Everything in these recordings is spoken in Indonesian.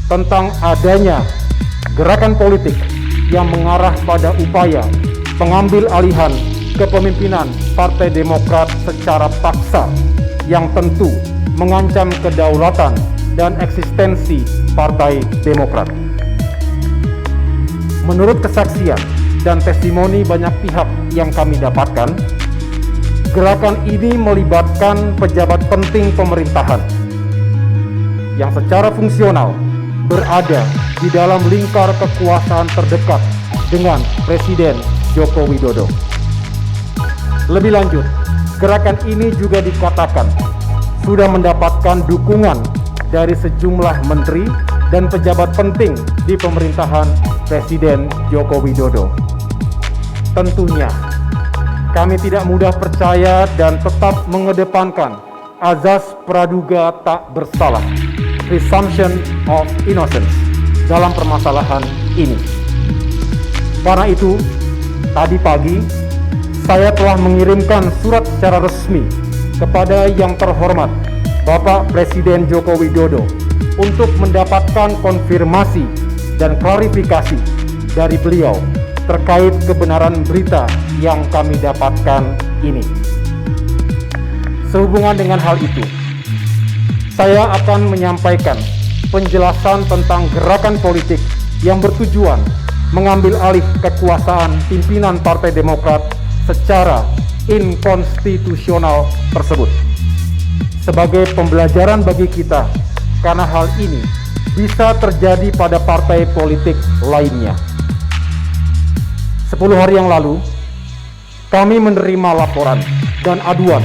tentang adanya gerakan politik yang mengarah pada upaya pengambil alihan kepemimpinan Partai Demokrat secara paksa yang tentu mengancam kedaulatan dan eksistensi Partai Demokrat. Menurut kesaksian dan testimoni banyak pihak yang kami dapatkan, gerakan ini melibatkan pejabat penting pemerintahan yang secara fungsional berada di dalam lingkar kekuasaan terdekat dengan Presiden Joko Widodo. Lebih lanjut, gerakan ini juga dikatakan sudah mendapatkan dukungan dari sejumlah menteri dan pejabat penting di pemerintahan Presiden Joko Widodo. Tentunya, kami tidak mudah percaya dan tetap mengedepankan azas praduga tak bersalah, presumption of innocence, dalam permasalahan ini. Karena itu, tadi pagi, saya telah mengirimkan surat secara resmi kepada yang terhormat Bapak Presiden Joko Widodo untuk mendapatkan konfirmasi dan klarifikasi dari beliau terkait kebenaran berita yang kami dapatkan ini. Sehubungan dengan hal itu, saya akan menyampaikan penjelasan tentang gerakan politik yang bertujuan mengambil alih kekuasaan pimpinan Partai Demokrat secara inkonstitusional tersebut. Sebagai pembelajaran bagi kita, karena hal ini bisa terjadi pada partai politik lainnya. 10 hari yang lalu, kami menerima laporan dan aduan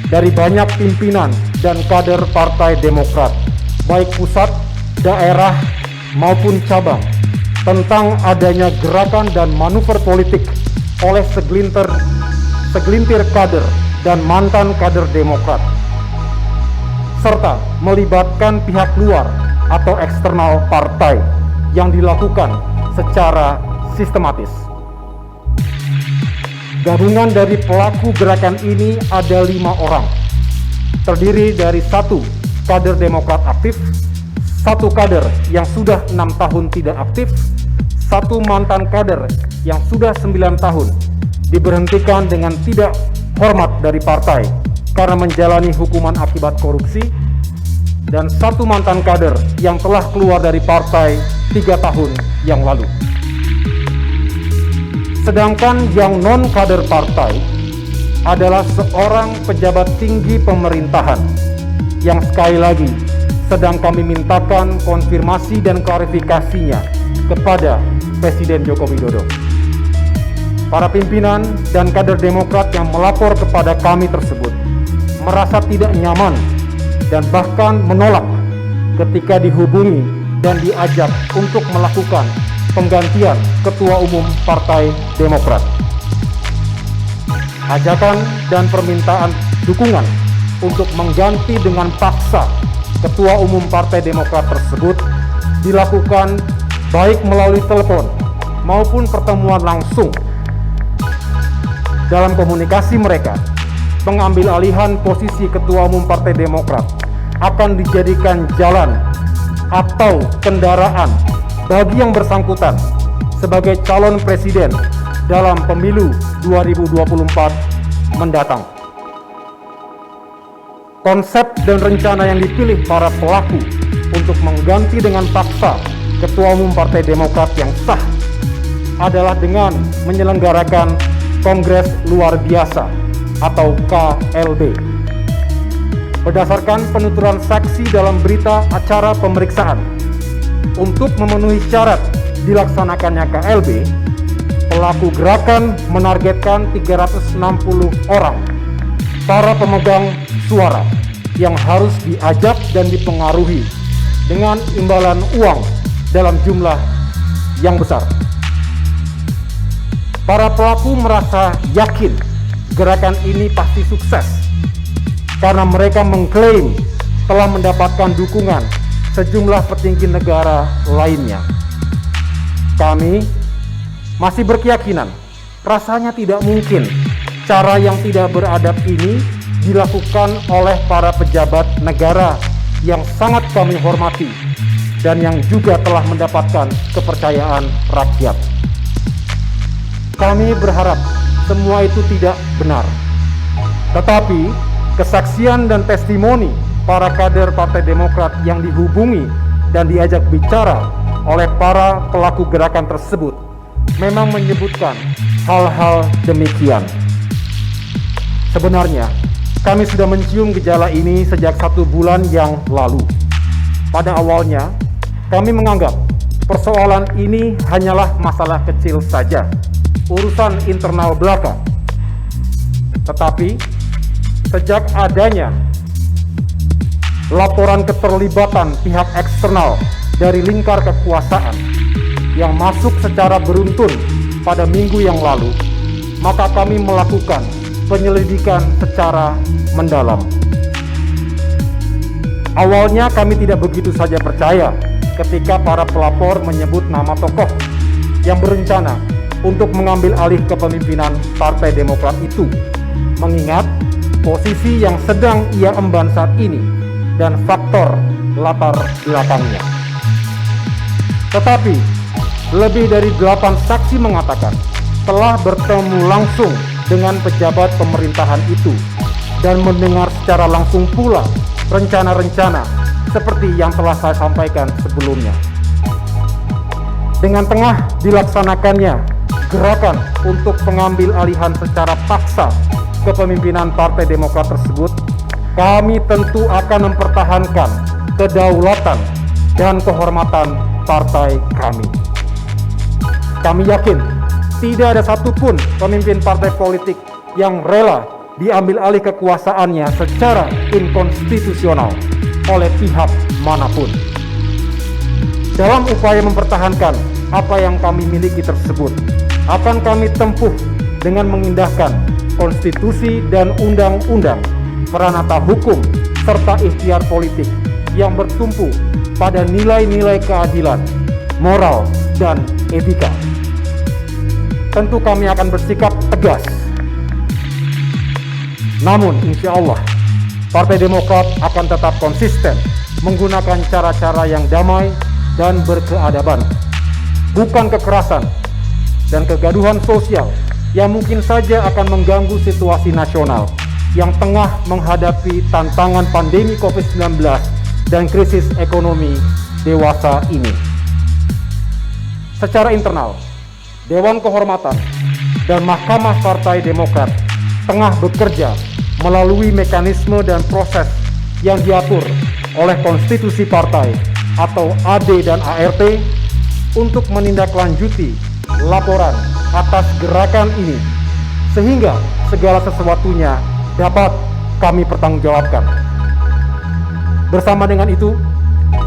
dari banyak pimpinan dan kader Partai Demokrat, baik pusat, daerah, maupun cabang, tentang adanya gerakan dan manuver politik oleh segelintir kader dan mantan kader Demokrat, serta melibatkan pihak luar atau eksternal partai yang dilakukan secara sistematis. Gabungan dari pelaku gerakan ini ada 5 orang, terdiri dari 1 kader Demokrat aktif, 1 kader yang sudah 6 tahun tidak aktif, 1 mantan kader yang sudah 9 tahun diberhentikan dengan tidak hormat dari partai karena menjalani hukuman akibat korupsi, dan 1 mantan kader yang telah keluar dari partai 3 tahun yang lalu. Sedangkan yang non-kader partai adalah seorang pejabat tinggi pemerintahan yang sekali lagi sedang kami mintakan konfirmasi dan klarifikasinya kepada Presiden Joko Widodo. Para pimpinan dan kader Demokrat yang melapor kepada kami tersebut merasa tidak nyaman dan bahkan menolak ketika dihubungi dan diajak untuk melakukan penggantian Ketua Umum Partai Demokrat. Ajakan dan permintaan dukungan untuk mengganti dengan paksa Ketua Umum Partai Demokrat tersebut dilakukan baik melalui telepon maupun pertemuan langsung. Dalam komunikasi mereka, pengambil alihan posisi Ketua Umum Partai Demokrat akan dijadikan jalan atau kendaraan bagi yang bersangkutan sebagai calon presiden dalam pemilu 2024 mendatang. Konsep dan rencana yang dipilih para pelaku untuk mengganti dengan paksa Ketua Umum Partai Demokrat yang sah adalah dengan menyelenggarakan Kongres Luar Biasa atau KLB. Berdasarkan penuturan saksi dalam berita acara pemeriksaan, untuk memenuhi syarat dilaksanakannya KLB, pelaku gerakan menargetkan 360 orang para pemegang suara yang harus diajak dan dipengaruhi dengan imbalan uang dalam jumlah yang besar. Para pelaku merasa yakin gerakan ini pasti sukses karena mereka mengklaim telah mendapatkan dukungan sejumlah petinggi negara lainnya. Kami masih berkeyakinan rasanya tidak mungkin cara yang tidak beradab ini dilakukan oleh para pejabat negara yang sangat kami hormati dan yang juga telah mendapatkan kepercayaan rakyat. Kami berharap semua itu tidak benar. Tetapi kesaksian dan testimoni para kader Partai Demokrat yang dihubungi dan diajak bicara oleh para pelaku gerakan tersebut memang menyebutkan hal-hal demikian. Sebenarnya, kami sudah mencium gejala ini sejak 1 bulan yang lalu. Pada awalnya, kami menganggap persoalan ini hanyalah masalah kecil saja, urusan internal belaka. Tetapi, sejak adanya laporan keterlibatan pihak eksternal dari lingkar kekuasaan yang masuk secara beruntun pada minggu yang lalu, maka kami melakukan penyelidikan secara mendalam. Awalnya kami tidak begitu saja percaya ketika para pelapor menyebut nama tokoh yang berencana untuk mengambil alih kepemimpinan Partai Demokrat itu, mengingat posisi yang sedang ia emban saat ini dan faktor latar belakangnya. Tetapi, lebih dari 8 saksi mengatakan telah bertemu langsung dengan pejabat pemerintahan itu dan mendengar secara langsung pula rencana-rencana seperti yang telah saya sampaikan sebelumnya. Dengan tengah dilaksanakannya gerakan untuk pengambil alihan secara paksa kepemimpinan Partai Demokrat tersebut, kami tentu akan mempertahankan kedaulatan dan kehormatan partai kami. Kami yakin tidak ada satupun pemimpin partai politik yang rela diambil alih kekuasaannya secara inkonstitusional oleh pihak manapun. Dalam upaya mempertahankan apa yang kami miliki tersebut, akan kami tempuh dengan mengindahkan konstitusi dan undang-undang, peranata hukum, serta ikhtiar politik yang bertumpu pada nilai-nilai keadilan, moral, dan etika. Tentu kami akan bersikap tegas. Namun insya Allah, Partai Demokrat akan tetap konsisten menggunakan cara-cara yang damai dan berkeadaban, bukan kekerasan dan kegaduhan sosial yang mungkin saja akan mengganggu situasi nasional yang tengah menghadapi tantangan pandemi COVID-19 dan krisis ekonomi dewasa ini. Secara internal, Dewan Kehormatan dan Mahkamah Partai Demokrat tengah bekerja melalui mekanisme dan proses yang diatur oleh konstitusi partai atau AD dan ART untuk menindaklanjuti laporan atas gerakan ini, sehingga segala sesuatunya dapat kami pertanggungjawabkan. Bersama dengan itu,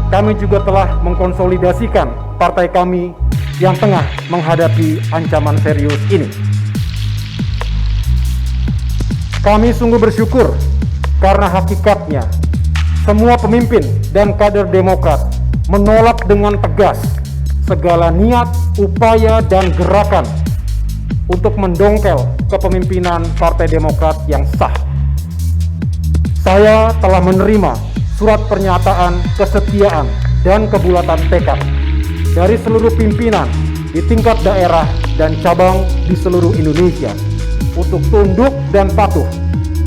kami juga telah mengkonsolidasikan partai kami yang tengah menghadapi ancaman serius ini. Kami sungguh bersyukur karena hakikatnya semua pemimpin dan kader Demokrat menolak dengan tegas segala niat, upaya, dan gerakan untuk mendongkel kepemimpinan Partai Demokrat yang sah. Saya telah menerima surat pernyataan kesetiaan dan kebulatan tekad dari seluruh pimpinan di tingkat daerah dan cabang di seluruh Indonesia untuk tunduk dan patuh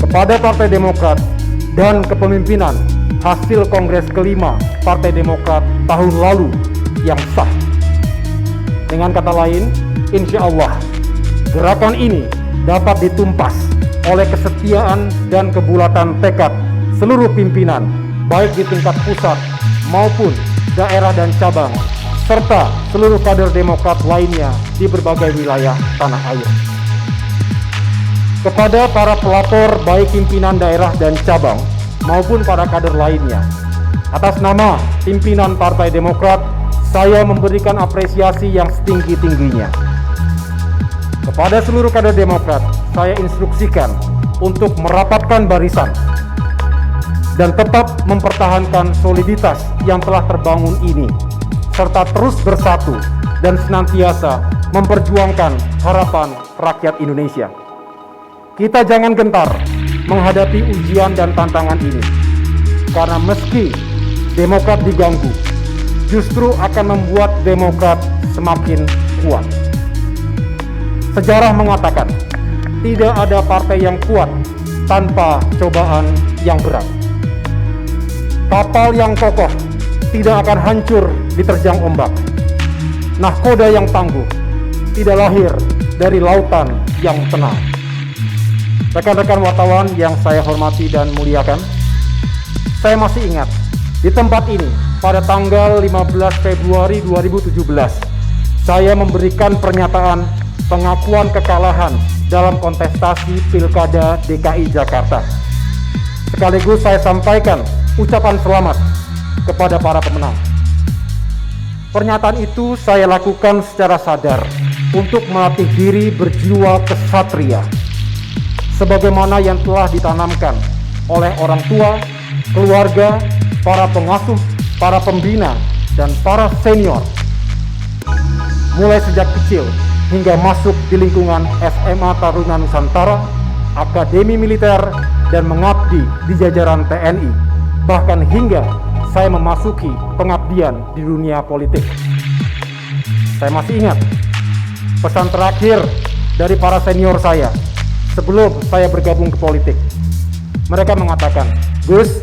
kepada Partai Demokrat dan kepemimpinan hasil Kongres kelima Partai Demokrat tahun lalu yang sah. Dengan kata lain, insya Allah gerakan ini dapat ditumpas oleh kesetiaan dan kebulatan tekad seluruh pimpinan, baik di tingkat pusat maupun daerah dan cabang, serta seluruh kader Demokrat lainnya di berbagai wilayah tanah air. Kepada para pelapor baik pimpinan daerah dan cabang maupun para kader lainnya, atas nama pimpinan Partai Demokrat, saya memberikan apresiasi yang setinggi-tingginya. Kepada seluruh kader Demokrat, saya instruksikan untuk merapatkan barisan dan tetap mempertahankan soliditas yang telah terbangun ini, serta terus bersatu dan senantiasa memperjuangkan harapan rakyat Indonesia. Kita jangan gentar menghadapi ujian dan tantangan ini, karena meski Demokrat diganggu, justru akan membuat Demokrat semakin kuat. Sejarah mengatakan, tidak ada partai yang kuat tanpa cobaan yang berat. Kapal yang kokoh tidak akan hancur diterjang ombak. Nahkoda yang tangguh tidak lahir dari lautan yang tenang. Rekan-rekan wartawan yang saya hormati dan muliakan, saya masih ingat di tempat ini pada tanggal 15 Februari 2017, saya memberikan pernyataan pengakuan kekalahan dalam kontestasi Pilkada DKI Jakarta. Sekaligus saya sampaikan ucapan selamat kepada para pemenang. Pernyataan itu saya lakukan secara sadar untuk melatih diri berjiwa kesatria, sebagaimana yang telah ditanamkan oleh orang tua, keluarga, para pengasuh, para pembina, dan para senior. Mulai sejak kecil hingga masuk di lingkungan SMA Taruna Nusantara, Akademi Militer, dan mengabdi di jajaran TNI, bahkan hingga saya memasuki pengabdian di dunia politik. Saya masih ingat pesan terakhir dari para senior saya sebelum saya bergabung ke politik. Mereka mengatakan, "Gus,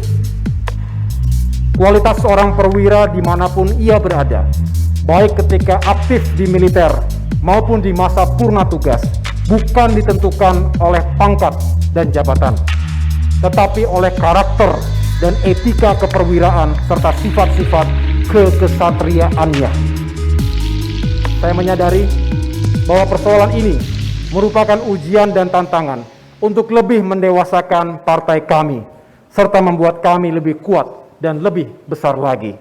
kualitas seorang perwira dimanapun ia berada, baik ketika aktif di militer maupun di masa purna tugas, bukan ditentukan oleh pangkat dan jabatan, tetapi oleh karakter dan etika keperwiraan serta sifat-sifat kekesatriaannya." Saya menyadari bahwa persoalan ini merupakan ujian dan tantangan untuk lebih mendewasakan partai kami, serta membuat kami lebih kuat dan lebih besar lagi.